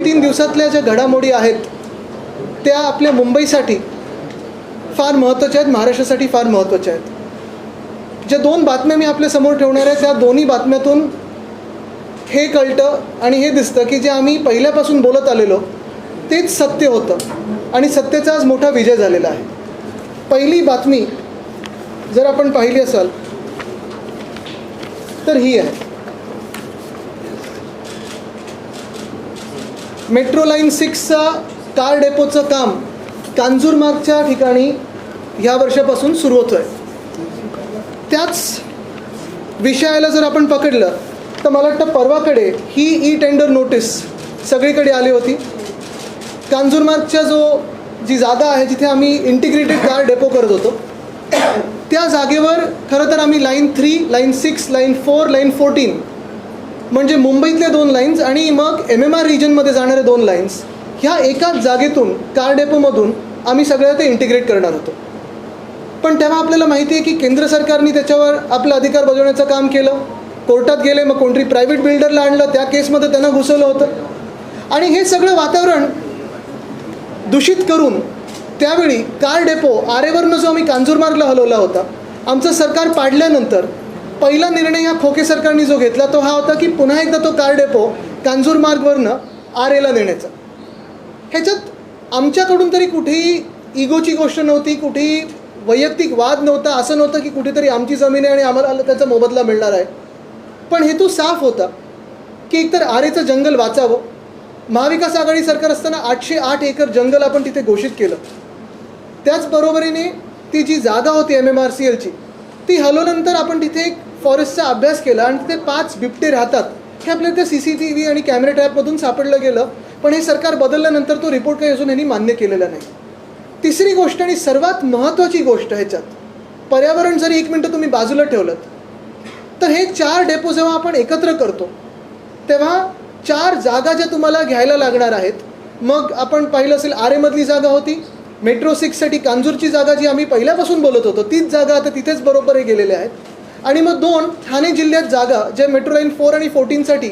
3 दिवसातल्या ज्या घडामोडी आहेत त्या आपल्या मुंबईसाठी फार महत्त्वाच्या आहेत, महाराष्ट्रासाठी फार महत्त्वाच्या आहेत. ज्या 2 बातम्या मी आपल्यासमोर ठेवणार आहे त्या दोन्ही बातम्यातून हे कळतं आणि हे दिसतं की जे आम्ही पहिल्यापासून बोलत आलेलो तेच सत्य होतं आणि सत्याचा आज मोठा विजय झालेला आहे. पहिली बातमी जर आपण पाहिली असाल तर ही आहे. मेट्रो लाईन 6चा कार डेपोचं काम कांजूरमार्गच्या ठिकाणी ह्या वर्षापासून सुरू होतं आहे. त्याच विषयाला जर आपण पकडलं तर मला वाटतं परवाकडे ही ई टेंडर नोटीस सगळीकडे आली होती. कांजूरमार्गच्या जी जागा आहे जिथे आम्ही इंटिग्रेटेड कार डेपो करत होतो त्या जागेवर खरं तर आम्ही लाईन 3, लाईन 6, लाईन 4, लाईन 14 म्हणजे मुंबईतल्या 2 लाईन्स आणि मग MMR रिजनमध्ये जाणाऱ्या 2 लाईन्स ह्या एकाच जागेतून कार डेपोमधून आम्ही सगळं ते इंटिग्रेट करणार होतो. पण तेव्हा आपल्याला माहिती आहे की केंद्र सरकारने त्याच्यावर आपला अधिकार बजावण्याचं काम केलं. कोर्टात गेले, मग कोणतरी प्रायव्हेट बिल्डरला आणलं, त्या केसमध्ये त्यांना घुसवलं होतं आणि हे सगळं वातावरण दूषित करून त्यावेळी कार डेपो आरेवरनं जो आम्ही कांजूरमार्गला हलवला होता, आमचं सरकार पाडल्यानंतर पहिला निर्णय ह्या खोके सरकारने जो घेतला तो हा होता की पुन्हा एकदा तो कार डेपो कांजूरमार्गवरनं आरेला नेण्याचा. ह्याच्यात आमच्याकडून तरी कुठेही इगोची गोष्ट नव्हती, कुठेही वैयक्तिक वाद नव्हता. असं नव्हतं की कुठेतरी आमची जमीन आहे आणि आम्हाला त्याचा मोबदला मिळणार आहे. पण हेतू साफ होता की एकतर आरेचं जंगल वाचावं. महाविकास आघाडी सरकार असताना 808 एकर जंगल आपण तिथे घोषित केलं. त्याचबरोबरीने ती जी जागा होती MMRCLची ती हलवल्यानंतर आपण तिथे एक फॉरेस्टचा अभ्यास केला आणि तिथे 5 बिबटे राहतात हे आपल्याला त्या CCTV आणि कॅमेरा ट्रॅपमधून सापडलं गेलं. पण हे सरकार बदलल्यानंतर तो रिपोर्ट काही अजून यांनी मान्य केलेला नाही. तिसरी गोष्ट आणि सर्वात महत्त्वाची गोष्ट ह्याच्यात, पर्यावरण जरी 1 मिनटं तुम्ही बाजूला ठेवलं तर हे 4 डेपो जेव्हा आपण एकत्र करतो तेव्हा 4 जागा ज्या तुम्हाला घ्यायला लागणार आहेत. मग आपण पाहिलं असेल आरेमधली जागा होती, मेट्रो 6साठी कांजूरची जागा जी आम्ही पहिल्यापासून बोलत होतो तीच जागा आता तिथेच बरोबर हे गेलेले आहेत. आणि मग 2 ठाणे जिल्ह्यात जागा ज्या मेट्रो लाईन 4 आणि 14साठी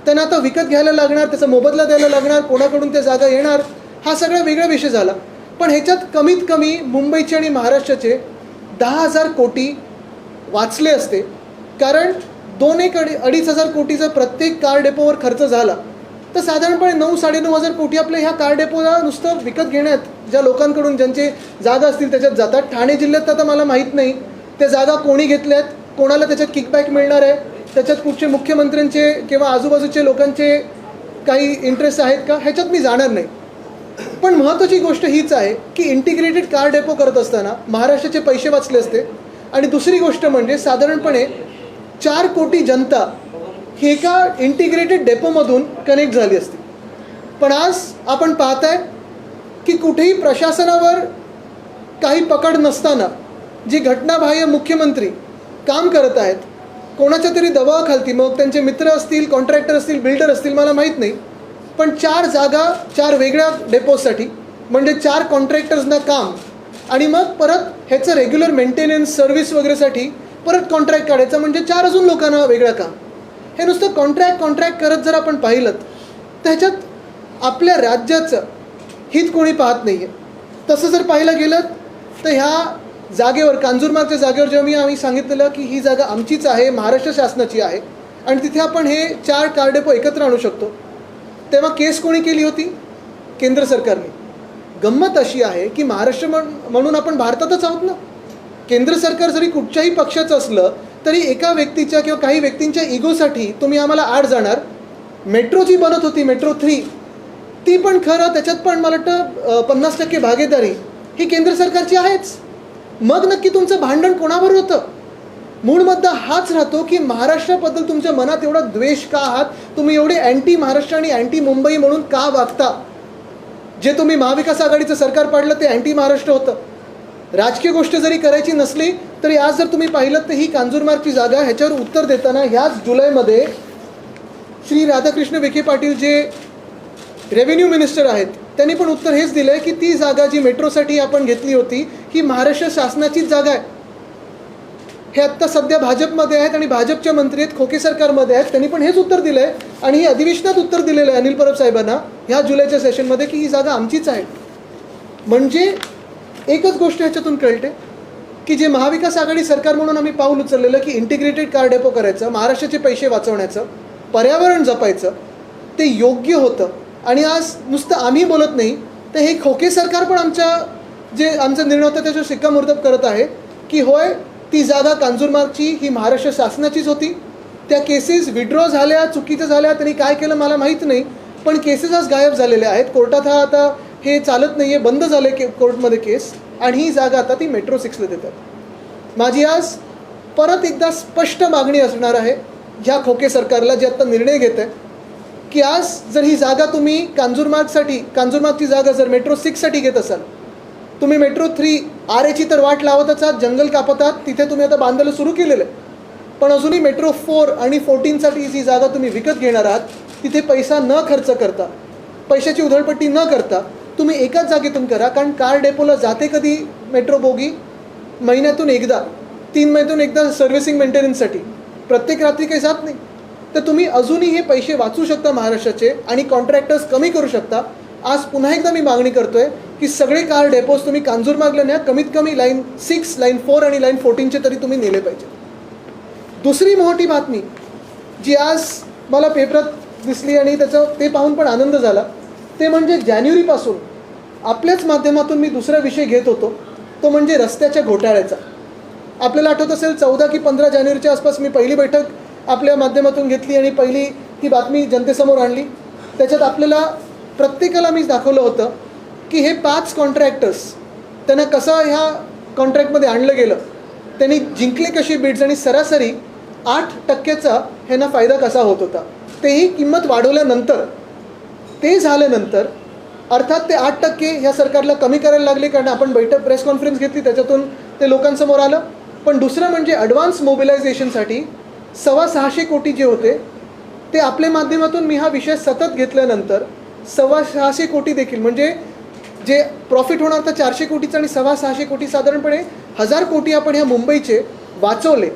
त्यांना आता विकत घ्यायला लागणार, त्याचा मोबदला द्यायला लागणार, कोणाकडून त्या जागा येणार, हा सगळा वेगळा विषय झाला. पण ह्याच्यात कमीत कमी मुंबईचे आणि महाराष्ट्राचे 10,000 कोटी वाचले असते. कारण 2-2.5 कोटी जर प्रत्येक कार डेपोवर खर्च झाला तर साधारणपणे 9-9.5 कोटी आपल्या ह्या कार डेपोला नुसतं विकत घेण्यात ज्या लोकांकडून ज्यांचे जागा असतील त्याच्यात जातात. ठाणे जिल्ह्यात आता मला माहीत नाही त्या जागा कोणी घेतल्यात, कोणाला त्याच्यात किकबॅक मिळणार आहे, त्याच्यात कुठचे मुख्यमंत्र्यांचे किंवा आजूबाजूचे लोकांचे काही इंटरेस्ट आहेत का, ह्याच्यात मी जाणार नाही. पण महत्त्वाची गोष्ट हीच आहे की इंटिग्रेटेड कार डेपो करत असताना महाराष्ट्राचे पैसे वाचले असते. आणि दुसरी गोष्ट म्हणजे साधारणपणे 4 कोटी जनता ही एका इंटिग्रेटेड डेपोमधून कनेक्ट झाली असती. पण आज आपण पाहताय की कुठेही प्रशासनावर काही पकड नसताना जी घटनाबाह्य मुख्यमंत्री काम करत आहेत, कोणाच्या तरी दबावाखालती, मग त्यांचे मित्र असतील, कॉन्ट्रॅक्टर असतील, बिल्डर असतील, मला माहीत नाही, पण 4 जागा 4 वेगळ्या डेपोजसाठी म्हणजे 4 कॉन्ट्रॅक्टर्सना काम आणि मग परत ह्याचं रेग्युलर मेंटेनन्स सर्व्हिस वगैरेसाठी परत कॉन्ट्रॅक्ट काढायचं म्हणजे 4 अजून लोकांना वेगळं काम. हे नुसतं कॉन्ट्रॅक्ट करत जर आपण पाहिलं तर ह्याच्यात आपल्या राज्याचं हित कोणी पाहत नाही आहे. तसं जर पाहिलं गेलं तर ह्या जागेवर कांजूरमार्गच्या जागेवर जेव्हा आम्ही सांगितलेलं की ही जागा आमचीच आहे, महाराष्ट्र शासनाची आहे आणि तिथे आपण हे 4 कार डेपो एकत्र आणू शकतो, तेव्हा केस कोणी केली होती? केंद्र सरकारने. गंमत अशी आहे की महाराष्ट्र म्हणून आपण भारतातच आहोत ना. केंद्र सरकार जरी कुठच्याही पक्षाचं असलं तरी एका व्यक्तीच्या किंवा काही व्यक्तींच्या इगोसाठी तुम्ही आम्हाला आड जाणार. मेट्रो जी बनत होती मेट्रो 3 ती पण खरं त्याच्यात पण मला वाटतं 50% भागीदारी ही केंद्र सरकारची आहेच. मग नक्की तुमचं भांडण कोणावर होतं? मूळ मुद्दा हाच राहतो की महाराष्ट्राबद्दल तुमच्या मनात एवढा द्वेष का आहात, तुम्ही एवढे अँटी महाराष्ट्र आणि अँटी मुंबई म्हणून का वागता? जे तुम्ही महाविकास आघाडीचं सरकार पाडलं ते अँटी महाराष्ट्र होतं. राजकीय गोष्ट जरी करायची नसली तरी आज जर तुम्ही पाहिलं तर ही कांजूरमार्गची जागा ह्याच्यावर उत्तर देताना ह्याच जुलैमध्ये श्री राधाकृष्ण विखे पाटील जे रेव्हेन्यू मिनिस्टर आहेत त्यांनी पण उत्तर हेच दिलं आहे की ती जागा जी मेट्रोसाठी आपण घेतली होती ही महाराष्ट्र शासनाचीच जागा आहे. हे आत्ता सध्या भाजपमध्ये आहेत आणि भाजपचे मंत्री आहेत, खोके सरकारमध्ये आहेत. त्यांनी पण हेच उत्तर दिलं आहे आणि ही अधिवेशनात उत्तर दिलेलं आहे अनिल परब साहेबांना ह्या जुलैच्या सेशनमध्ये की ही जागा आमचीच आहे. म्हणजे एकच गोष्ट ह्याच्यातून कळते की जे महाविकास आघाडी सरकार म्हणून आम्ही पाऊल उचललेलं की इंटिग्रेटेड कार डेपो करायचं, महाराष्ट्राचे पैसे वाचवण्याचं, पर्यावरण जपायचं, ते योग्य होतं. आणि आज नुसतं आम्ही बोलत नाही तर हे खोके सरकार पण आमचा निर्णय होता त्याच्यावर शिक्कामोर्तब करत आहे की होय, ती जागा कांजूरमार्गची ही महाराष्ट्र शासनाचीच होती. त्या केसेस विड्रॉ झाल्या, चुकीचं झाल्या, त्यांनी काय केलं मला माहीत नाही, पण केसेस आज गायब झालेल्या आहेत. कोर्टात आता हे चालत नाही आहे, बंद झाले कोर्टमध्ये केस, आणि ही जागा आता ती मेट्रो 6ला देतात. माझी आज परत एकदा स्पष्ट मागणी असणार आहे ह्या खोके सरकारला जे आत्ता निर्णय घेत आहे की आज जर ही जागा तुम्ही कांजूरमार्गची जागा जर मेट्रो 6साठी घेत असाल, तुम्ही मेट्रो 3 RAची तर वाट लावतच आहात, जंगल कापत आहात, तिथे तुम्ही आता बांधायला सुरू केलेलं आहे, पण अजूनही मेट्रो 4 आणि 14साठी जी जागा तुम्ही विकत घेणार आहात तिथे पैसा न खर्च करता, पैशाची उधळपट्टी न करता तुम्ही एकाच जागेतून करा. कारण कार डेपोला जाते कधी मेट्रो बोगी? महिन्यातून एकदा, 3 महिन्यातून एकदा सर्व्हिसिंग मेंटेनन्ससाठी, प्रत्येक रात्री काही जात नाही. तर तुम्ही अजूनही हे पैसे वाचू शकता महाराष्ट्राचे आणि कॉन्ट्रॅक्टर्स कमी करू शकता. आज पुन्हा एकदा मी मागणी करतोय की सगळे कार डेपोज तुम्ही कांजूरमार्गला न्या, कमीत कमी लाईन 6, लाईन 4 आणि लाईन 14चे तरी तुम्ही नेले पाहिजे. दुसरी मोठी बातमी जी आज मला पेपरात दिसली आणि ते पाहून पण आनंद झाला, ते म्हणजे जानेवारीपासून आपल्याच माध्यमातून मी दुसरा विषय घेत होतो, तो म्हणजे रस्त्याच्या घोटाळ्याचा. आपल्याला आठवत असेल 14 की 15 जानेवारीच्या आसपास मी पहिली बैठक आपल्या माध्यमातून घेतली आणि पहिली ती बातमी जनतेसमोर आणली. त्याच्यात आपल्याला प्रत्येकाला मी दाखवलं होतं की हे 5 कॉन्ट्रॅक्टर्स त्यांना कसं ह्या कॉन्ट्रॅक्टमध्ये आणलं गेलं, त्यांनी जिंकले कशी बिड्स आणि सरासरी 8% ह्यांना फायदा कसा होत होता, तेही किंमत वाढवल्यानंतर, ते झाल्यानंतर अर्थात ते 8% ह्या सरकारला कमी करायला लागले कारण आपण प्रेस कॉन्फरन्स घेतली, त्याच्यातून ते लोकांसमोर आलं. पण दुसरं म्हणजे ॲडव्हान्स मोबिलायझेशनसाठी 625 कोटी जे होते ते आपल्या माध्यमातून मी हा विषय सतत घेतल्यानंतर 625 कोटी देखील, म्हणजे जे प्रॉफिट होणार तर 400 कोटीचं आणि 625 कोटी साधारणपणे 1000 कोटी आपण ह्या मुंबईचे वाचवले.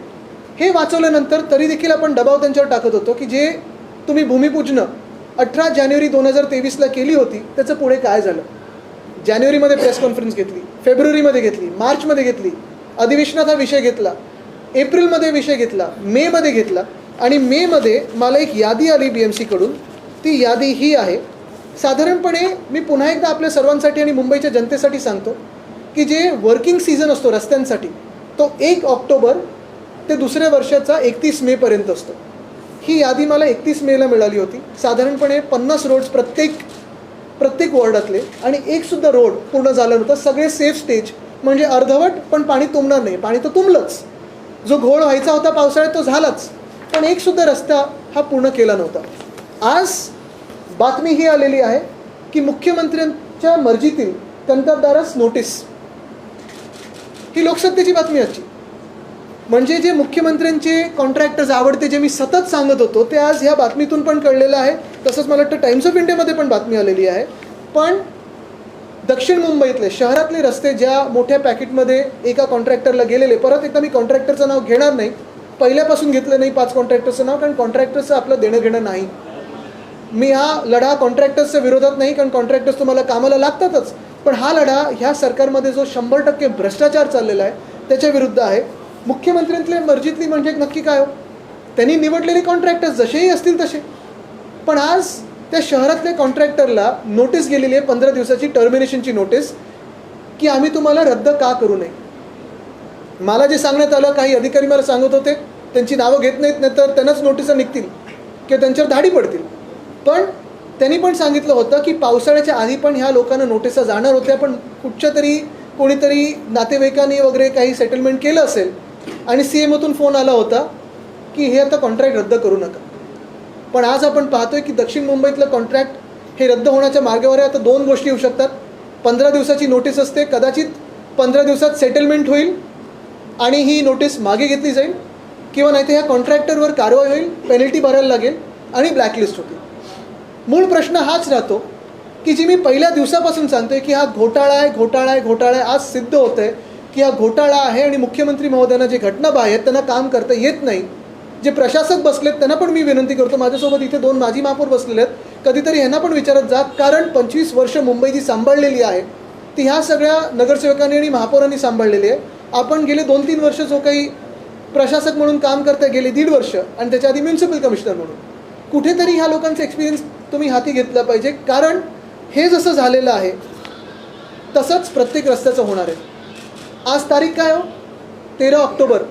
हे वाचवल्यानंतर तरी देखील आपण दबाव त्यांच्यावर टाकत होतो की जे तुम्ही भूमिपूजनं 18 जानेवारी 2023ला केली होती त्याचं पुढे काय झालं. जानेवारीमध्ये प्रेस कॉन्फरन्स घेतली, फेब्रुवारीमध्ये घेतली, मार्चमध्ये घेतली, अधिवेशनात हा विषय घेतला, एप्रिलमध्ये विषय घेतला, मेमध्ये घेतला, आणि मेमध्ये मला एक यादी आली BMCकडून. ती यादी ही आहे. साधारणपणे मी पुन्हा एकदा आपल्या सर्वांसाठी आणि मुंबईच्या जनतेसाठी सांगतो की जे वर्किंग सीझन असतो रस्त्यांसाठी तो 1 ऑक्टोबर ते दुसऱ्या वर्षाचा 31 मेपर्यंत असतो. ही यादी मला 31 मेला मिळाली होती. साधारणपणे 50 रोड्स प्रत्येक वॉर्डातले, आणि एकसुद्धा रोड पूर्ण झाला नव्हता. सगळे सेफ स्टेज, म्हणजे अर्धवट, पण पाणी तुंबणार नाही, पाणी तर तुंबलंच, जो घोळ व्हायचा होता पावसाळ्यात तो झालाच, पण एकसुद्धा रस्ता हा पूर्ण केला नव्हता. आज बातमी ही आलेली आहे की मुख्यमंत्र्यांच्या मर्जीतील कंत्राटदारास नोटीस. ही लोकसत्तेची बातमी आजची. म्हणजे जे मुख्यमंत्र्यांचे कॉन्ट्रॅक्टर्स आवडते जे मी सतत सांगत होतो ते आज ह्या बातमीतून पण कळलेलं आहे. तसंच मला वाटतं टाइम्स ऑफ इंडियामध्ये पण बातमी आलेली आहे. पण दक्षिण मुंबईतले शहरातले रस्ते ज्या मोठ्या पॅकेटमध्ये एका कॉन्ट्रॅक्टरला गेलेले, परत एकदा मी कॉन्ट्रॅक्टरचं नाव घेणार नाही, पहिल्यापासून घेतलं नाही 5 कॉन्ट्रॅक्टर्सचं नाव, कारण कॉन्ट्रॅक्टर्सचं आपलं देणं घेणं नाही. मी हा लढा कॉन्ट्रॅक्टर्सच्या विरोधात नाही, कारण कॉन्ट्रॅक्टर्स तुम्हाला कामाला लागतातच, पण हा लढा ह्या सरकारमध्ये जो 100% भ्रष्टाचार चाललेला आहे त्याच्या विरुद्ध आहे. मुख्यमंत्र्यांतल्या मर्जीतली म्हणजे नक्की काय हो, त्यांनी निवडलेले कॉन्ट्रॅक्टर्स जसेही असतील तसे. पण आज त्या शहरातल्या कॉन्ट्रॅक्टरला नोटीस गेलेली आहे, 15 दिवसाची टर्मिनेशनची नोटीस, की आम्ही तुम्हाला रद्द का करू नये. मला जे सांगण्यात आलं, काही अधिकारी मला सांगत होते त्यांची नावं घेत नाहीत, नाही तर त्यांनाच नोटिसा निघतील किंवा त्यांच्यावर धाडी पडतील. पण त्यांनी पण सांगितलं होतं की पावसाळ्याच्या आधी पण ह्या लोकांना नोटिसा जाणार होत्या, पण कुठच्या तरी कोणीतरी नातेवाईकांनी वगैरे काही सेटलमेंट केलं असेल आणि CMOतून फोन आला होता की हे आता कॉन्ट्रॅक्ट रद्द करू नका. पण आज आपण पाहतोय की दक्षिण मुंबईतलं कॉन्ट्रॅक्ट हे रद्द होण्याच्या मार्गावर आहे. आता 2 गोष्टी होऊ शकतात. 15 दिवसाची नोटीस असते, कदाचित 15 दिवसात सेटलमेंट होईल आणि ही नोटीस मागे घेतली जाईल, किंवा नाही तर ह्या कॉन्ट्रॅक्टरवर कारवाई होईल, पेनल्टी भरायला लागेल आणि ब्लॅकलिस्ट होतील. मूळ प्रश्न हाच राहतो की जी मी पहिल्या दिवसापासून सांगतोय की हा घोटाळा आहे. आज सिद्ध होतं आहे की हा घोटाळा आहे आणि मुख्यमंत्री महोदयांना जे घटनाबाह्य आहेत त्यांना काम करता येत नाही. जे प्रशासक बसलेत त्यांना पण मी विनंती करतो, माझ्यासोबत इथे 2 माजी महापौर बसलेले आहेत, कधीतरी ह्यांना पण विचारत जा, कारण 25 वर्ष मुंबई जी सांभाळलेली आहे ती ह्या सगळ्या नगरसेवकांनी आणि महापौरांनी सांभाळलेली आहे. आपण गेले 2-3 वर्ष जो काही प्रशासक म्हणून काम करता, गेले 1.5 वर्ष आणि त्याच्या आधी म्युन्सिपल कमिशनर म्हणून, कुठेतरी ह्या लोकांचा एक्सपिरियन्स तुम्ही हाती घेतला पाहिजे. कारण हे जसं झालेलं आहे तसंच प्रत्येक रस्त्याचं होणार आहे. आज तारीख काय हो? 13 ऑक्टोबर.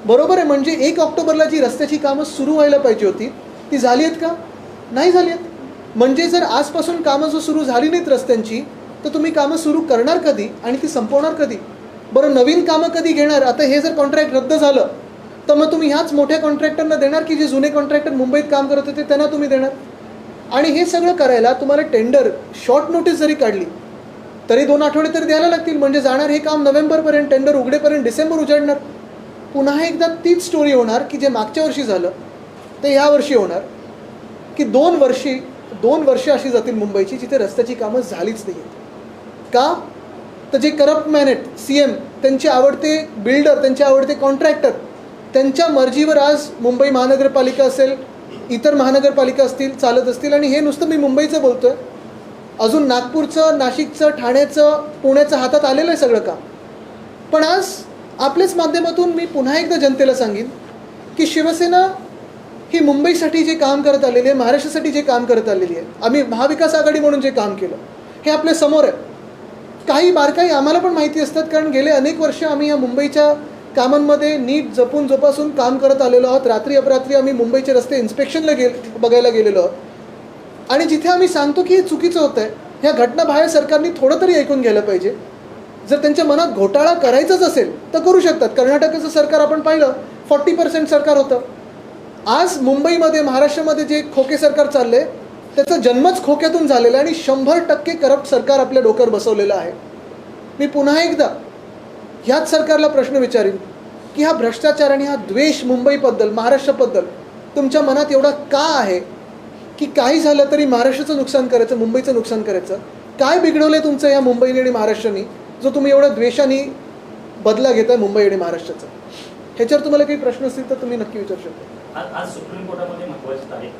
बरोबर आहे, म्हणजे 1 ऑक्टोबरला जी रस्त्याची कामं सुरू व्हायला पाहिजे होती ती झाली आहेत का? नाही झाली आहेत. म्हणजे जर आजपासून कामं जर सुरू झाली नाहीत रस्त्यांची, तर तुम्ही कामं सुरू करणार कधी आणि ती संपवणार कधी? बरं, नवीन कामं कधी घेणार? आता हे जर कॉन्ट्रॅक्ट रद्द झालं तर मग तुम्ही ह्याच मोठ्या कॉन्ट्रॅक्टरना देणार की जे जुने कॉन्ट्रॅक्टर मुंबईत काम करत होते त्यांना तुम्ही देणार? आणि हे सगळं करायला तुम्हाला टेंडर शॉर्ट नोटीस जरी काढली तरी 2 आठवडे तरी द्यायला लागतील. म्हणजे जाणार हे काम नोव्हेंबरपर्यंत, टेंडर उघडेपर्यंत डिसेंबर उजाडणार. पुन्हा एकदा तीच स्टोरी होणार की जे मागच्या वर्षी झालं ते ह्या वर्षी होणार, की 2 वर्ष अशी जातील मुंबईची जिथे रस्त्याची कामं झालीच नाही आहेत. का? तर जे करप्ट मॅन आहेत, CM, त्यांचे आवडते बिल्डर, त्यांचे आवडते कॉन्ट्रॅक्टर, त्यांच्या मर्जीवर आज मुंबई महानगरपालिका असेल, इतर महानगरपालिका असतील, चालत असतील. आणि हे नुसतं मी मुंबईचं बोलतो आहे, अजून नागपूरचं, नाशिकचं, ठाण्याचं, पुण्याचं हातात आलेलं आहे सगळं काम. पण आज आपल्याच माध्यमातून मी पुन्हा एकदा जनतेला सांगेन की शिवसेना ही मुंबईसाठी जे काम करत आलेली आहे, महाराष्ट्रासाठी जे काम करत आलेली आहे, आम्ही महाविकास आघाडी म्हणून जे काम केलं हे आपल्या समोर आहे. काही बारकाई आम्हाला पण माहिती असतात, कारण गेले अनेक वर्ष आम्ही या मुंबईच्या कामांमध्ये नीट जपून जोपासून काम करत आलेलो आहोत. रात्री अपरात्री आम्ही मुंबईचे रस्ते इन्स्पेक्शनला बघायला गेलेलो आहोत. आणि जिथे आम्ही सांगतो की हे चुकीचं होतं आहे, ह्या घटनाबाह्य सरकारने थोडं तरी ऐकून घ्यायला पाहिजे. जर त्यांच्या मनात घोटाळा करायचाच असेल तर करू शकतात. कर्नाटकाचं सरकार आपण पाहिलं, 40% सरकार होतं. आज मुंबईमध्ये, महाराष्ट्रामध्ये जे खोके सरकार चाललं आहे त्याचा जन्मच खोक्यातून झालेला आहे आणि 100% करप्ट सरकार आपल्या डोक्यावर बसवलेलं आहे. मी पुन्हा एकदा ह्याच सरकारला प्रश्न विचारीन की हा भ्रष्टाचार आणि हा द्वेष मुंबईबद्दल, महाराष्ट्राबद्दल तुमच्या मनात एवढा का आहे की काही झालं तरी महाराष्ट्राचं नुकसान करायचं, मुंबईचं नुकसान करायचं? काय बिघडवलं आहे तुमचं या मुंबईने आणि महाराष्ट्राने जो तुम्ही एवढ्या द्वेषाने बदला घेताय मुंबई आणि महाराष्ट्राचा? ह्याच्यावर तुम्हाला काही प्रश्न असतील तर तुम्ही नक्की विचारू शकता. आज सुप्रीम कोर्टामध्ये महत्त्वाची तारीख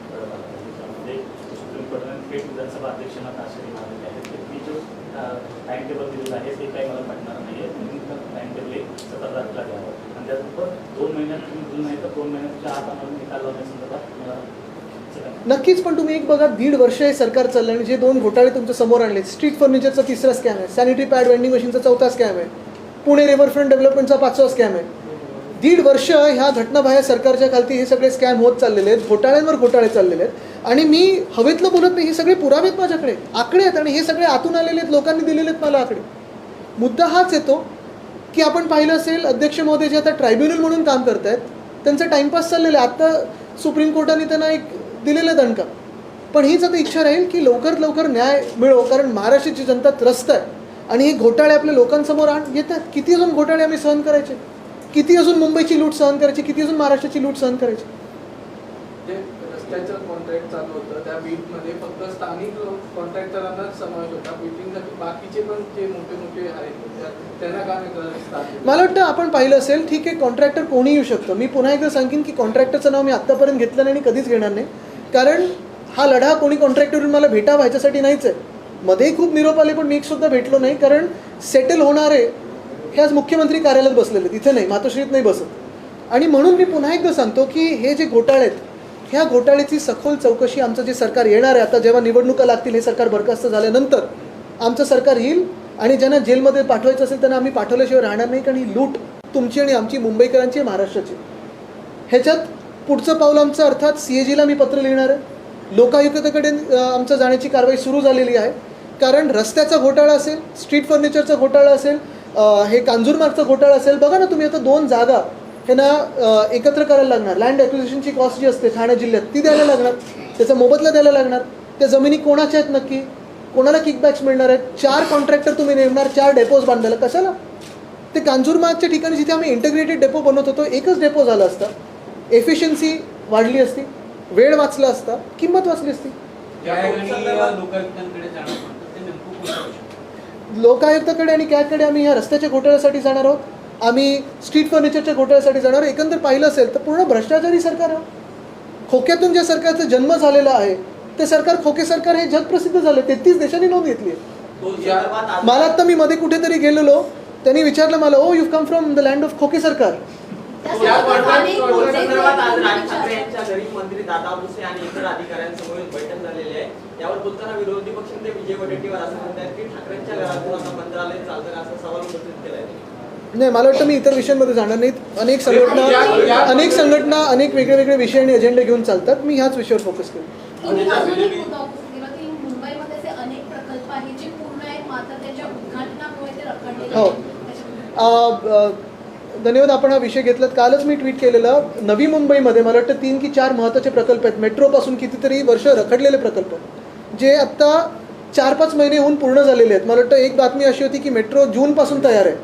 सुप्रीम कोर्टाने थेट विधानसभा अध्यक्षांना ताशेरे मारलेले आहेत. मी जो टाइम टेबल दिलेलं आहे ते काही मला पटणार नाही आहे. टाइम टेबल 17 तारखेला द्यावं आणि त्याचबरोबर 2 महिन्यात तुम्ही दिलं नाही तर 2 महिन्याच्या आत आम्हाला निकाल लावण्यासंदर्भात मला नक्कीच. पण तुम्ही एक बघा, 1.5 वर्ष हे सरकार चाललं आणि जे 2 घोटाळे तुमच्या समोर आणले, स्ट्रीट फर्निचरचा 3रा स्कॅम आहे, सॅनिटरी पॅड वेंडिंग मशीनचा 4था स्कॅम आहे, पुणे रिव्हरफ्रंट डेव्हलपमेंटचा 5वा स्कॅम आहे. 1.5 वर्ष ह्या घटनाबाह्य सरकारच्या खालती हे सगळे स्कॅम होत चाललेले आहेत, घोटाळ्यांवर घोटाळे चाललेले आहेत. आणि मी हवेतलं बोलत नाही, हे सगळे पुरावे आहेत माझ्याकडे, आकडे आहेत आणि हे सगळे आतून आलेले आहेत, लोकांनी दिलेले आहेत मला आकडे. मुद्दा हाच येतो की आपण पाहिलं असेल, अध्यक्ष महोदय जे आता ट्रायब्युनल म्हणून काम करत आहेत त्यांचं टाईमपास चाललेलं आहे. आत्ता सुप्रीम कोर्टाने त्यांना एक दिलेलं दणका. पण हीच आता इच्छा राहील की लवकरात लवकर न्याय मिळो, कारण महाराष्ट्राची जनता त्रस्त आहे आणि हे घोटाळे आपल्या लोकांसमोर येतात. किती अजून घोटाळे आम्ही सहन करायचे? किती अजून मुंबईची लूट सहन करायची? किती अजून महाराष्ट्राची लूट सहन करायची? जे रस्त्याचं कॉन्ट्रॅक्ट चालू होतं त्या बीटमध्ये फक्त स्थानिक कॉन्ट्रॅक्टरांनाच समावेश होता. बीटिंगसाठी बाकीचे पण जे मोठे मोठे आहेत त्यांना का नाही? मला वाटतं आपण पाहिलं असेल, ठीक आहे, कॉन्ट्रॅक्टर कोणी येऊ शकतं. मी पुन्हा एकदा सांगेन की कॉन्ट्रॅक्टरचं नाव मी आत्तापर्यंत घेतलं नाही आणि कधीच घेणार नाही, कारण हा लढा कोणी कॉन्ट्रॅक्टरून मला भेटावा ह्याच्यासाठी नाहीच आहे. मध्येही खूप निरोप आले पण मी एकसुद्धा भेटलो नाही, कारण सेटल होणारे हे आज मुख्यमंत्री कार्यालयात बसलेले आहेत, इथे नाही, मातोश्रीत नाही बसत. आणि म्हणून मी पुन्हा एकदा सांगतो की हे जे घोटाळे आहेत, ह्या घोटाळ्याची सखोल चौकशी आमचं जे सरकार येणार आहे, आता जेव्हा निवडणुका लागतील, हे सरकार बरखास्त झाल्यानंतर आमचं सरकार येईल आणि ज्यांना जेलमध्ये पाठवायचं असेल त्यांना आम्ही पाठवल्याशिवाय राहणार नाही, कारण ही लूट तुमची आणि आमची, मुंबईकरांची, महाराष्ट्राची. ह्याच्यात पुढचं पाऊल आमचं अर्थात CAGला मी पत्र लिहिणार आहे. लोकायुक्ताकडे आमचं जाण्याची कारवाई सुरू झालेली आहे, कारण रस्त्याचा घोटाळा असेल, स्ट्रीट फर्निचरचा घोटाळा असेल, हे कांजूरमार्गचा घोटाळा असेल. बघा ना तुम्ही, आता 2 जागा हे ना एकत्र करायला लागणार. लँड ॲक्विजिशनची कॉस्ट जी असते ठाणे जिल्ह्यात ती द्यायला लागणार, त्याचा मोबदला द्यायला लागणार. त्या जमिनी कोणाच्या आहेत नक्की, कोणाला किकबॅक्स मिळणार आहेत? 4 कॉन्ट्रॅक्टर तुम्ही नेमणार 4 डेपोज बांधायला, कशाला? ते कांजूरमार्गच्या ठिकाणी जिथे आम्ही इंटिग्रेटेड डेपो बनवत होतो, एकच डेपो झाला असता, एफिशियन्सी वाढली असती, वेळ वाचला असता, किंमत वाचली असती. लोकायुक्ताकडे आणि कॅगकडे आम्ही ह्या रस्त्याच्या घोटाळ्यासाठी जाणार आहोत, आम्ही स्ट्रीट फर्निचरच्या घोटाळ्यासाठी जाणार आहोत. एकंदर पाहिलं असेल तर पूर्ण भ्रष्टाचारी सरकार आहे. खोक्यातून ज्या सरकारचा जन्म झालेला आहे ते सरकार, खोके सरकार हे जगप्रसिद्ध झाले, 33 देशांनी नोंद घेतली आहे. मला आत्ता मी मध्ये कुठेतरी गेलेलो, त्यांनी विचारलं मला, oh you come from the land of खोके सरकार. संदर्भात आज राज ठाकरे यांच्या घरी मंत्री दादा भुसे आणि इतर अधिकाऱ्यांसमोर बैठक झालेली आहे. यावर बोलताना विरोधी पक्षनेते विजय वडेट्टीवार असं म्हणतात की ठाकरेंच्या घरातून आता मंत्रालय चालतं असा सवाल उपस्थित केलाय. नाही, मला वाटतं मी इतर विषयांमध्ये जाणार नाहीत. अनेक संघटना अनेक वेगळे विषय आणि अजेंडे घेऊन चालतात. मी ह्याच विषयावर फोकस करेन. मुंबईमध्ये असे अनेक प्रकल्प आहेत जे पूर्ण आहेत मात्र त्याच्या उद्घाटनामुळे ते रखडलेले हो. आहेत. धन्यवाद, आपण हा विषय घेतलात. कालच मी ट्विट केलेलं, नवी मुंबईमध्ये मला वाटतं 3 की 4 महत्त्वाचे प्रकल्प आहेत. मेट्रोपासून कितीतरी वर्ष रखडलेले प्रकल्प जे आत्ता 4-5 महिने होऊन पूर्ण झालेले आहेत. मला वाटतं एक बातमी अशी होती की मेट्रो जूनपासून तयार आहे,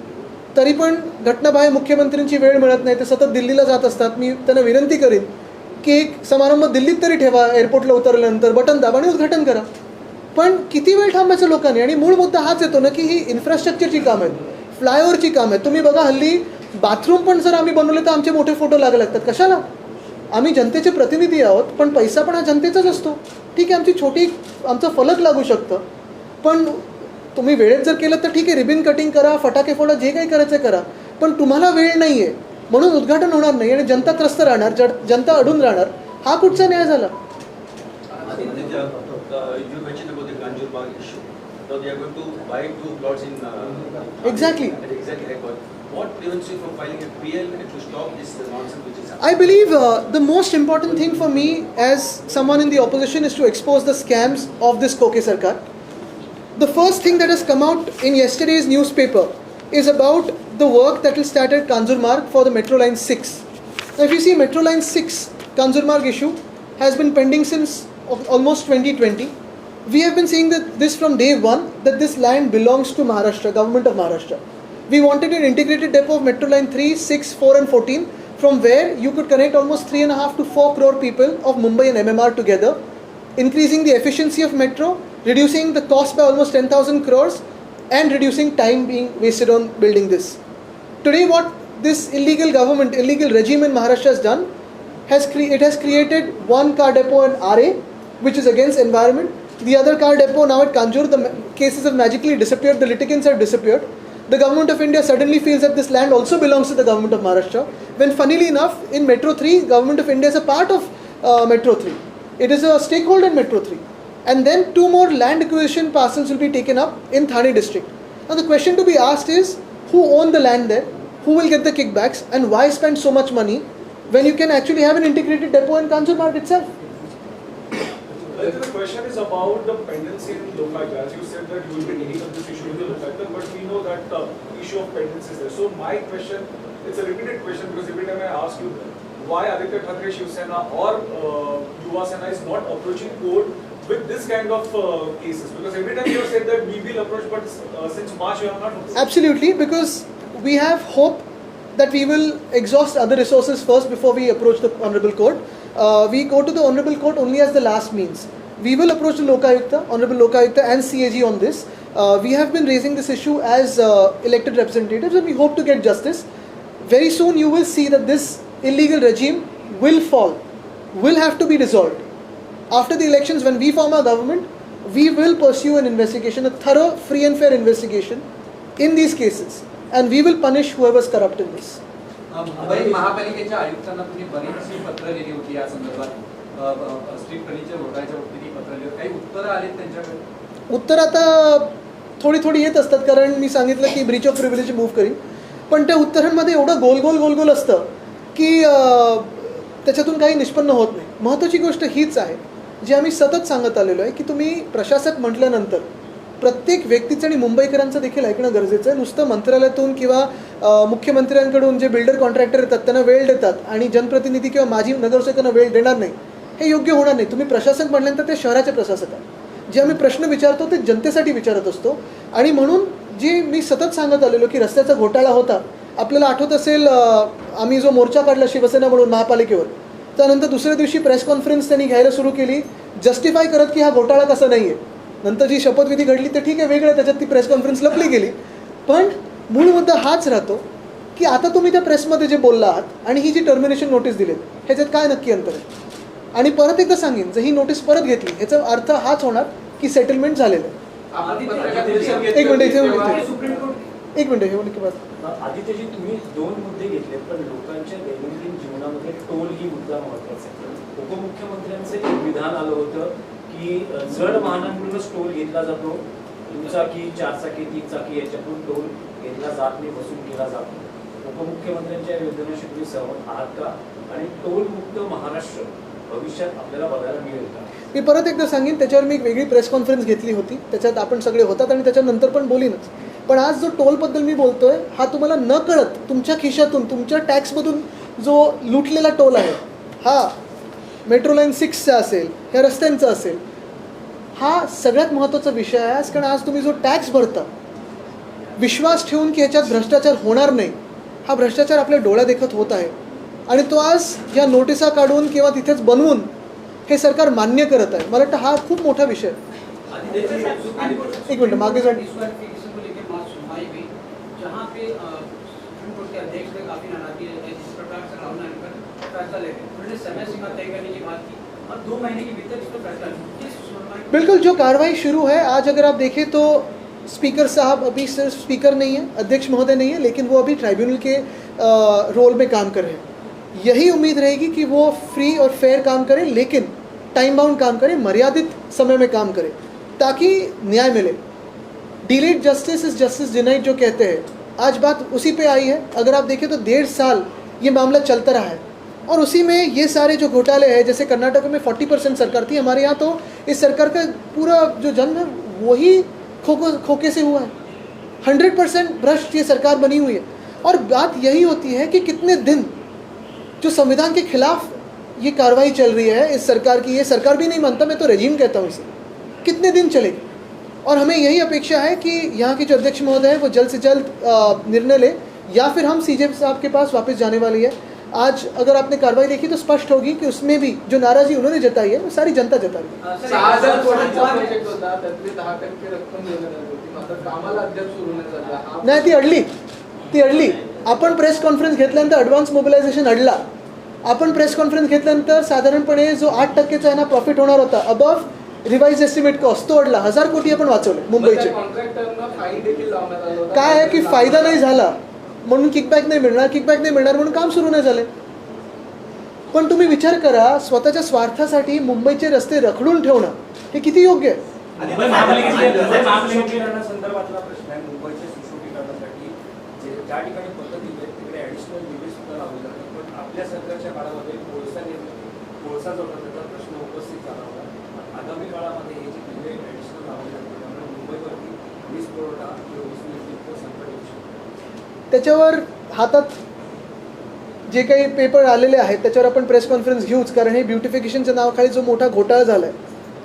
तरी पण घटनाबाह्य मुख्यमंत्र्यांची वेळ मिळत नाही, ते सतत दिल्लीला जात असतात. मी त्यांना विनंती करीन की एक समारंभ दिल्लीत तरी ठेवा, एअरपोर्टला उतरल्यानंतर बटन दाबा आणि उद्घाटन करा. पण किती वेळ थांबायचं लोकांनी? आणि मूळ मुद्दा हाच येतो ना की ही इन्फ्रास्ट्रक्चरची कामं आहेत, फ्लायओव्हरची कामं आहेत. तुम्ही बघा, हल्ली बाथरूम पण जर आम्ही बनवले तर आमचे मोठे फोटो लागायला लागतात. कशाला? आम्ही जनतेचे प्रतिनिधी आहोत, पण पैसा पण हा जनतेचाच असतो. ठीक आहे, आमचं फलक लागू शकतं, पण तुम्ही वेळेत जर केलं तर ठीक आहे, रिबिन कटिंग करा, फटाके फोडा, जे काही करायचं करा, पण तुम्हाला वेळ नाही आहे म्हणून उद्घाटन होणार नाही आणि जनता त्रस्त राहणार, जनता अडून राहणार. हा कुठचा न्याय झाला? Exactly. What prevents you from filing a PL to stop this nonsense which is happening? I believe the most important thing for me as someone in the opposition is to expose the scams of this Koke Sarkar. The first thing that has come out in yesterday's newspaper is about the work that will start at Kanjurmarg for the Metro Line 6. Now if you see, Metro Line 6 Kanjurmarg issue has been pending since almost 2020. We have been saying this from day one, that this land belongs to Maharashtra, government of Maharashtra. We wanted an integrated depot of Metro Line 3, 6, 4 and 14, from where you could connect almost 3.5 to 4 crore people of Mumbai and MMR together, increasing the efficiency of metro, reducing the cost by almost 10,000 crores and reducing time being wasted on building this. Today what this illegal regime in Maharashtra has done, it has created one car depot in RA, which is against environment. The other car depot now at Kanjur, the cases have magically disappeared, the litigants have disappeared. The government of India suddenly feels that this land also belongs to the government of Maharashtra, when funnily enough in Metro 3, government of India is a part of Metro 3. It is a stakeholder in Metro 3. And then 2 more land acquisition parcels will be taken up in Thane district. Now the question to be asked is, who own the land there? Who will get the kickbacks? And why spend so much money when you can actually have an integrated depot in Kanjurmarg itself? The question is about the pendency in Lokayukta. As you said that you will be dealing with this issue in the Lokayukta, but we know that issue of pendency is there. So my question, it's a repeated question because every time I ask you why Aditya Thackeray Shiv Sena or Yuva Sena is not approaching court with this kind of cases, because every time you have said that we will approach, but since March you have not approached. Absolutely, because we have hope that we will exhaust other resources first before we approach the Honorable Court. We go to the Honorable Court only as the last means. We will approach the Lokayukta, Honorable Lokayukta and CAG on this. We have been raising this issue as elected representatives and we hope to get justice. Very soon you will see that this illegal regime will fall, will have to be dissolved. After the elections, when we form our government, we will pursue an investigation, a thorough, free and fair investigation in these cases. And we will punish whoever is corrupt in this. Mumbai महापालिकेच्या आयुक्तांना तुम्ही बरीचशी पत्र लिहिली होती या संदर्भात, street furniture घोटाळ्याच्या बाबतीत पत्र लिहिली, काही उत्तरं आलीत त्यांच्याकडे? उत्तर आता थोडी येत असतात, कारण मी सांगितलं की ब्रीच ऑफ प्रिव्हिलेज मूव्ह करीन, पण त्या उत्तरांमध्ये एवढं गोल असतं की त्याच्यातून काही निष्पन्न होत नाही. महत्त्वाची गोष्ट हीच आहे जी आम्ही सतत सांगत आलेलो आहे की तुम्ही प्रशासक म्हटल्यानंतर प्रत्येक व्यक्तीचं आणि मुंबईकरांचं देखील ऐकणं गरजेचं आहे. नुसतं मंत्रालयातून किंवा मुख्यमंत्र्यांकडून जे बिल्डर कॉन्ट्रॅक्टर येतात त्यांना वेळ देतात आणि जनप्रतिनिधी किंवा माजी नगरसेवकांना वेळ देणार नाही, हे योग्य होणार नाही. तुम्ही प्रशासक म्हटल्यानंतर ते शहराचे प्रशासक आहेत. जे आम्ही प्रश्न विचारतो ते जनतेसाठी विचारत असतो. आणि म्हणून जे मी सतत सांगत आलेलो की रस्त्याचा घोटाळा होता, आपल्याला आठवत असेल आम्ही जो मोर्चा काढला शिवसेना म्हणून महापालिकेवर, त्यानंतर दुसऱ्या दिवशी प्रेस कॉन्फरन्स त्यांनी घ्यायला सुरू केली जस्टिफाय करत की हा घोटाळा कसा नाही आहे. नंतर जी शपथविधी घडली तर ठीक आहे, वेगळं, त्याच्यात ती प्रेस कॉन्फरन्स लपली गेली. पण मूळ मुद्दा हाच राहतो की आता तुम्ही त्या प्रेसमध्ये जे बोलला आहात आणि ही जी टर्मिनेशन नोटीस दिली ह्याच्यात काय नक्की अंतर आहे. आणि परत एकदा सांगेन, जर ही नोटीस परत घेतली याचा अर्थ हाच होणार की सेटलमेंट झालेलं आहे. आपण पत्रकार परिषद एक मिनिट इथे तेव्हा- सुप्रीम कोर्ट एक मिनिट हे बोलले की बात आदित्यजी, तुम्ही 2 मुद्दे घेतले, पण लोकांच्या दैनंदिन जीवनामध्ये टोल ही मुद्दा महत्वाचा आहे. उपमुख्यमंत्र्यांचं एक विधान आलं होतं की जड वाहनांकडूनच टोल घेतला जातो, दुचाकी, 4 चाकी, 3 चाकी याच्यातून टोल घेतला जात नाही, वसूल केला जातो. उपमुख्यमंत्र्यांच्या योजनेशी तुम्ही सहमत आहात का? आणि टोल मुक्त महाराष्ट्र भविष्यात आपल्याला बघायला मिळेल का? मी परत एकदा सांगेन, त्याच्यावर मी एक वेगळी प्रेस कॉन्फरन्स घेतली होती, त्याच्यात आपण सगळे होतात आणि त्याच्यानंतर पण बोलीनच. पण आज जो टोलबद्दल मी बोलतोय हा तुम्हाला न कळत तुमच्या खिशातून, तुमच्या टॅक्समधून जो लुटलेला टोल आहे, हा मेट्रो लाईन 6चा असेल, ह्या रस्त्यांचा असेल, हा सगळ्यात महत्त्वाचा विषय आहे आज. कारण आज तुम्ही जो टॅक्स भरता विश्वास ठेवून की ह्याच्यात भ्रष्टाचार होणार नाही, हा भ्रष्टाचार आपल्या डोळ्यादेखत होत आहे. आणि तो आज या नोटिसा काढून किंवा तिथेच बनवून हे सरकार मान्य करत आहे. मला वाटतं हा खूप मोठा विषय आहे. एक मिनट मागे जाऊन डिस्क्वालिफिकेशन को लेकर बात सुनवाई हुई, जहाँ पे सुप्रीम कोर्ट के अध्यक्ष ने काफी नाराजगी जिस प्रकार से राहुल गांधी पर फैसला ले गए, उन्होंने समय सीमा तय करने की बात की और 2 महीने के भीतर इस पर फैसला किस सुनवाई। बिल्कुल, जो कार्रवाई शुरू है आज, अगर आप देखें तो स्पीकर साहब अभी सिर्फ स्पीकर नहीं है, अध्यक्ष महोदय नहीं है, लेकिन वो अभी ट्राइब्यूनल के रोल में काम कर रहे हैं. यही उम्मीद रहेगी कि वो फ्री और फेयर काम करें, लेकिन टाइम बाउंड काम करें, मर्यादित समय में काम करें, ताकि न्याय मिले. Delayed justice is justice denied जो कहते हैं, आज बात उसी पे आई है. अगर आप देखें तो 1.5 साल ये मामला चलता रहा है और उसी में ये सारे जो घोटाले हैं, जैसे कर्नाटक में 40% सरकार थी, हमारे यहाँ तो इस सरकार का पूरा जो जन्म है वही खोके से हुआ है. 100% भ्रष्ट ये सरकार बनी हुई है. और बात यही होती है कि कितने दिन जो संविधान के खिलाफ ये कार्रवाई चल रही है इस सरकार की, ये सरकार भी नहीं मानता, मैं तो रेजिम कहता हूँ इसे, कितने दिन चलेगी. और हमें यही अपेक्षा है कि यहाँ के जो अध्यक्ष महोदय है वो जल्द से जल्द निर्णय ले, या फिर हम सीजे साहब के पास वापस जाने वाली है. आज अगर आपने कार्रवाई देखी तो स्पष्ट होगी कि उसमें भी जो नाराज़गी उन्होंने जताई है वो सारी जनता जता रही है. 6,000 कोटीचा प्रोजेक्ट होता, त्यातली 10% रक्कम देण्यात आली होती, मात्र कामाला अद्याप सुरू नाही झालं. नाही, ती अडली. आपण प्रेस कॉन्फरन्स घेतल्यानंतर ॲडव्हान्स मोबिलायझेशन अडला. आपण प्रेस कॉन्फरन्स घेतल्यानंतर साधारणपणे जो 8%चा आहे ना प्रॉफिट होणार होता, अबव रिवाइज एस्टिमेट कॉस्ट, तो अडला. 1,000 कोटी आपण वाचवले मुंबईचे. कॉन्ट्रॅक्टरना फाईन देखील लावण्यात आलं होतं. काय आहे की फायदा नाही झाला म्हणून किकबॅक नाही मिळणार म्हणून काम सुरू नाही झाले. पण तुम्ही विचार करा, स्वतःच्या स्वार्थासाठी मुंबईचे रस्ते रखडून ठेवणं हे किती योग्य आहे. मुंबई महापालिकेच्या संदर्भातला प्रश्न आहे. मुंबईच्या सुशोभीकरणासाठी ज्या ठिकाणी पद्धती आहेत तिकडे ॲडिशनल लिमिट सुद्धा लावले जातात, पण आपल्या सरकारच्या काळामध्ये कोळसा जो होता त्याचा प्रश्न उपस्थित झाला होता. आगामी काळामध्ये हे जे लिमिट ॲडिशनल लावले जातात त्यामुळे मुंबईवरती वीज पुरवठा किंवा वीज निर्मितीचं संकट येऊ शकतं. त्याच्यावर हातात जे काही पेपर आलेले आहेत त्याच्यावर आपण प्रेस कॉन्फरन्स घेऊच, कारण हे ब्युटिफिकेशनच्या नावाखाली जो मोठा घोटाळा झाला आहे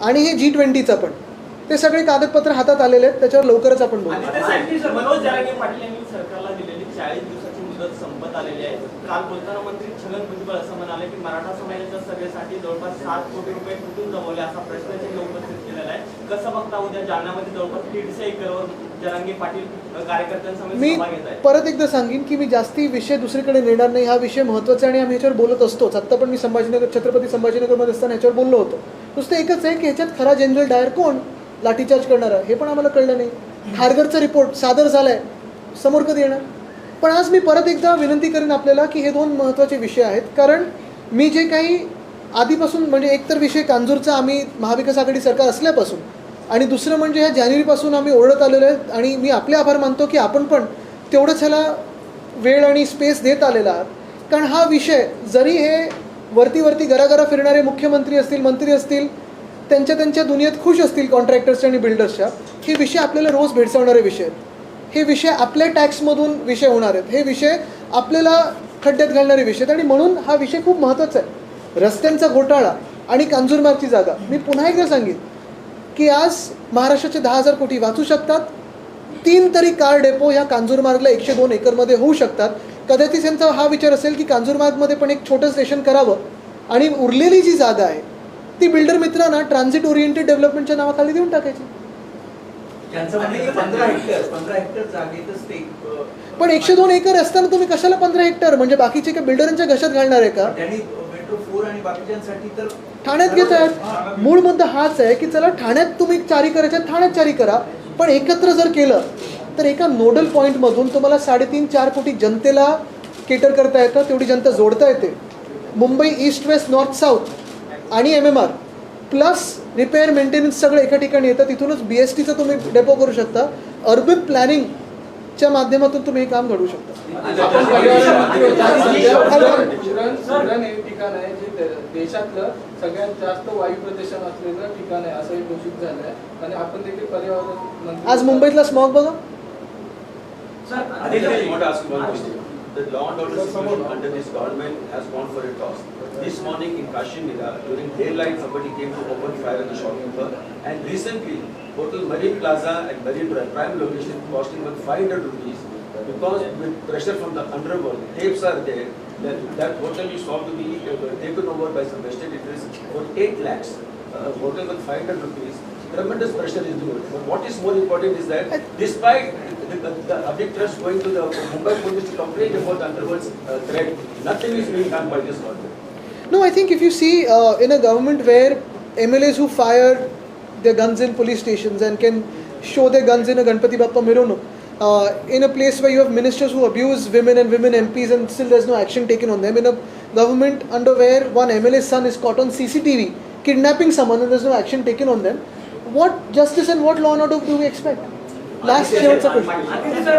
आणि हे G20चा पण, ते सगळे कागदपत्र हातात आलेले आहेत, त्याच्यावर लवकरच आपण बोलू. मनोज जरांगे पाटील यांनी सरकारला दिलेली 40 दिवसाची मुदत संपत आलेली आहे. काल बोलताना मंत्री छगन भुजबळ असं म्हणाले की मराठा समाजाच्या सभेसाठी जवळपास 7 कोटी रुपये कुठून जमवले असा प्रश्न त्यांनी उपस्थित केलेला आहे. कसं बघता उद्या जालन्यामध्ये जवळपास 150 एकरवर जरांगे पाटील कार्यकर्त्यांसमोर मी सभा घेत आहेत. परत एकदा सांगेन की मी जास्ती विषय दुसरीकडे नेणार नाही. हा विषय महत्त्वाचा आहे आणि आम्ही ह्याच्यावर बोलत असतोच. आत्ता पण मी छत्रपती संभाजीनगरमध्ये असताना ह्याच्यावर बोललो होतो. नुसतं एकच आहे की ह्याच्यात खरा जनरल डायर कोण, लाठीचार्ज करणारा, हे पण आम्हाला कळलं नाही. खारघरचा रिपोर्ट सादर झाला आहे, समोर कधी येणार. पण आज मी परत एकदा विनंती करेन आपल्याला की हे 2 महत्त्वाचे विषय आहेत. कारण मी जे काही आधीपासून, म्हणजे एकतर विषय कांजूरचा आम्ही महाविकास आघाडी सरकार असल्यापासून, आणि दुसरं म्हणजे ह्या जानेवारीपासून आम्ही ओरडत आलेलो आहे आणि मी आपले आभार मानतो की आपण पण तेवढंच ह्याला वेळ आणि स्पेस देत आलेला आहात. कारण हा विषय, जरी हे वरती घराघरा फिरणारे मुख्यमंत्री असतील, मंत्री असतील, त्यांच्या दुनियेत खुश असतील कॉन्ट्रॅक्टर्सच्या आणि बिल्डर्सच्या, हे विषय आपल्याला रोज भेडसावणारे विषय आहेत. हे विषय आपल्या टॅक्समधून विषय होणार आहेत. हे विषय आपल्याला खड्ड्यात घालणारे विषय आहेत आणि म्हणून हा विषय खूप महत्त्वाचा आहे. रस्त्यांचा घोटाळा आणि कांजूरमार्गची जागा, मी पुन्हा एकदा सांगेन की आज महाराष्ट्राचे 10,000 कोटी वाचू शकतात. 3 तरी कार डेपो ह्या कांजूरमार्गला 102 एकरमध्ये होऊ शकतात. कदाचित त्यांचा हा विचार असेल की कांजूरमार्गमध्ये पण एक छोटं स्टेशन करावं आणि उरलेली जी जागा आहे ती बिल्डर मित्रांना ट्रान्झिट ओरिएंटेड डेव्हलपमेंटच्या नावाखाली देऊन टाकायची. त्यांचं म्हणणं आहे की 15 हेक्टर जागेतच ते पण 102 एकर असताना तुम्ही कशाला 15 हेक्टर म्हणजे बाकीचे काय बिल्डरांच्या घशात घालणार आहे का? त्यांनी मेट्रो 4 आणि बाकीच्यांसाठी तर ठाण्यात घेत आहेत. मूळ मुद्दा हाच आहे की चला ठाण्यात तुम्ही चारी करायच्या ठाण्यात चारी करा, पण एकत्र जर केलं तर एका नोडल पॉईंटमधून तुम्हाला 3.5-4 कोटी जनतेला केटर करता येतं, तेवढी जनता जोडता येते. Mumbai east west north south आणि MMR प्लस रिपेअर मेंटेनन्स सगळं एका ठिकाणी येतं. तिथूनच BSTचं तुम्ही डेपो करू शकता. अर्बन प्लॅनिंगच्या माध्यमातून तुम्ही हे काम घडवू शकता. आपण उरण हे ठिकाण आहे जे देशातलं सगळ्यात जास्त वायू प्रदूषण असलेलं ठिकाण आहे असं घोषित झालं आहे आणि आपण देखील पर्यावरण मंत्री आज मुंबईतला स्मॉग बघा. I just want to ask you one question. The law and order situation under this government has gone for a toss. This morning in Kashmir, during daylight, somebody came to open fire at the shopkeeper. And recently, Hotel Marine Plaza at Marine Drive, prime location, costing about 500 rupees. Because with pressure from the underworld, tapes are there. That hotel is sought to be taken over by some vested interests for 8 lakhs. Hotel with 500 rupees. Tremendous pressure is doing. But what is more important is that despite the Abhic Trust going to the Mumbai police to complain about the underworld's threat, nothing is being done by this government. No, I think if you see in a government where MLAs who fire their guns in police stations and can show their guns in a Ganpati Bappa Mironuk, in a place where you have ministers who abuse women and women MPs and still there's no action taken on them, in a government under where one MLA's son is caught on CCTV kidnapping someone and there's no action taken on them, what justice and what law and order do we expect? Last शेवटचा प्रश्न. मागच्या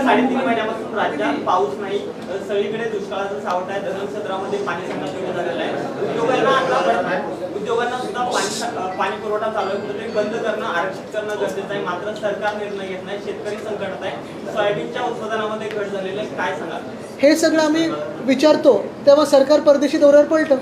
3.5 महिन्यापासून राज्यात पाऊस नाही, सगळीकडे दुष्काळाचं सावट आहे. धरण सत्रामध्ये पाणी संकट सुरू झालेलं आहे. उद्योगांना सुद्धा पाणी पुरवठा चालू आहे, ते बंद करणं आरक्षित करणं गरजेचं आहे. मात्र सरकार निर्णय घेत नाही. शेतकरी संकटात आहे. सोयाबीनच्या उत्पादनामध्ये घट झालेली आहे. काय सांगा? हे सगळं आम्ही विचारतो तेव्हा सरकार परदेशी दौऱ्यावर पळतं.